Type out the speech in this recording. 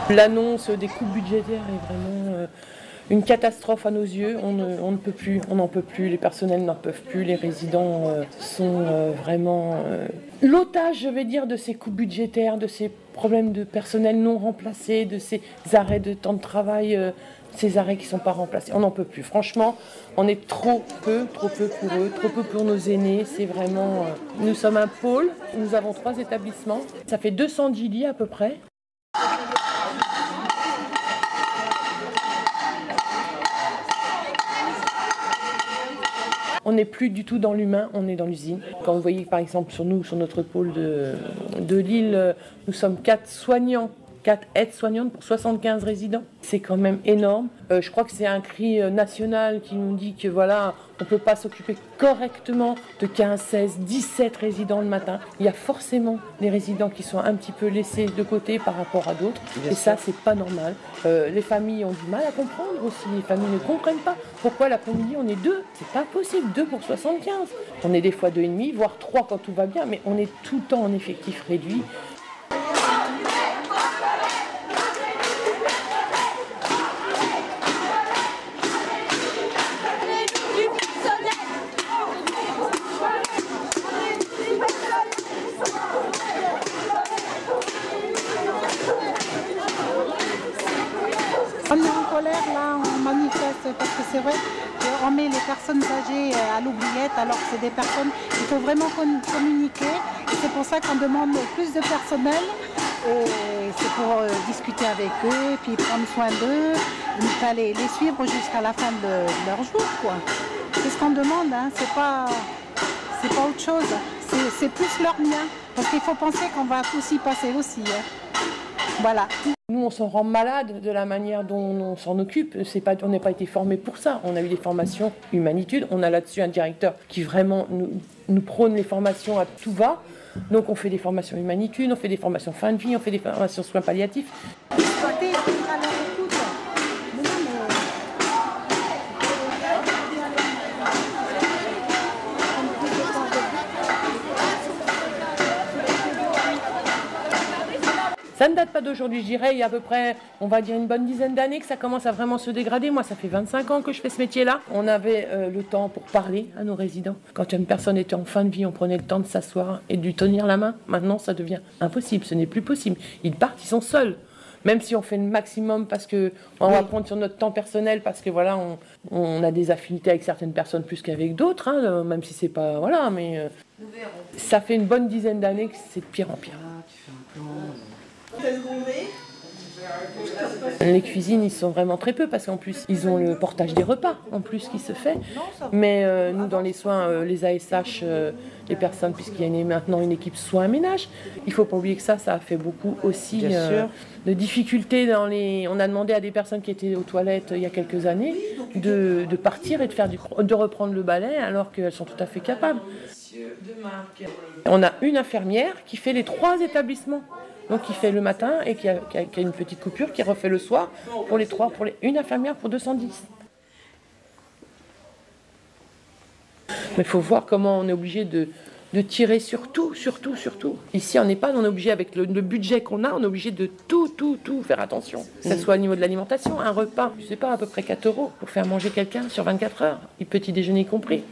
L'annonce des coupes budgétaires est vraiment une catastrophe à nos yeux. On ne peut plus, on n'en peut plus, les personnels n'en peuvent plus, les résidents sont vraiment l'otage, je vais dire, de ces coupes budgétaires, de ces problèmes de personnel non remplacés, de ces arrêts de temps de travail, ces arrêts qui ne sont pas remplacés. On n'en peut plus. Franchement, on est trop peu pour eux, trop peu pour nos aînés. C'est vraiment... Nous sommes un pôle, nous avons 3 établissements. Ça fait 210 lits à peu près. On n'est plus du tout dans l'humain, on est dans l'usine. Quand vous voyez par exemple sur nous, sur notre pôle de Lille, nous sommes 4 soignants, 4 aides-soignantes pour 75 résidents. C'est quand même énorme. Je crois que c'est un cri national qui nous dit que voilà, on ne peut pas s'occuper correctement de 15, 16, 17 résidents le matin. Il y a forcément des résidents qui sont un petit peu laissés de côté par rapport à d'autres. Et ça, c'est pas normal. Les familles ont du mal à comprendre aussi. Les familles ne comprennent pas pourquoi l'après-midi on est 2. C'est pas possible, 2 pour 75. On est des fois 2,5, voire 3 quand tout va bien, mais on est tout le temps en effectif réduit. On est en colère, là, on manifeste parce que c'est vrai qu'on met les personnes âgées à l'oubliette alors que c'est des personnes, il faut vraiment communiquer et c'est pour ça qu'on demande plus de personnel et c'est pour discuter avec eux et puis prendre soin d'eux, il fallait les suivre jusqu'à la fin de leur jour, quoi. C'est ce qu'on demande, hein. C'est pas autre chose, c'est plus leur bien parce qu'il faut penser qu'on va tous y passer aussi, hein. Voilà. Nous, on s'en rend malade de la manière dont on s'en occupe. On n'a pas été formés pour ça. On a eu des formations humanitude. On a là-dessus un directeur qui vraiment nous prône les formations à tout va. Donc on fait des formations humanitude, on fait des formations fin de vie, on fait des formations soins palliatifs. Ça ne date pas d'aujourd'hui, je dirais, il y a à peu près, on va dire une bonne dizaine d'années que ça commence à vraiment se dégrader. Moi, ça fait 25 ans que je fais ce métier-là. On avait le temps pour parler à nos résidents. Quand une personne était en fin de vie, on prenait le temps de s'asseoir et de lui tenir la main. Maintenant, ça devient impossible, ce n'est plus possible. Ils partent, ils sont seuls. Même si on fait le maximum parce qu'on va prendre sur notre temps personnel, parce que voilà, on a des affinités avec certaines personnes plus qu'avec d'autres, hein, même si c'est pas... Voilà, mais ça fait une bonne dizaine d'années que c'est de pire en pire. Les cuisines, ils sont vraiment très peu parce qu'en plus, ils ont le portage des repas en plus qui se fait. Mais nous, dans les soins, les ASH, les personnes, puisqu'il y a maintenant une équipe soins-ménage, il ne faut pas oublier que ça a fait beaucoup aussi de difficultés dans les... On a demandé à des personnes qui étaient aux toilettes il y a quelques années de partir et de reprendre le balai alors qu'elles sont tout à fait capables. On a une infirmière qui fait les 3 établissements. Donc qui fait le matin et qui a une petite coupure, qui refait le soir pour les 3, une infirmière pour 210. Mais il faut voir comment on est obligé de tirer sur tout. Ici, on n'est pas, on est obligé avec le budget qu'on a, on est obligé de tout faire attention. Que ce soit au niveau de l'alimentation, un repas, je sais pas, à peu près 4 € pour faire manger quelqu'un sur 24 heures, petit déjeuner compris.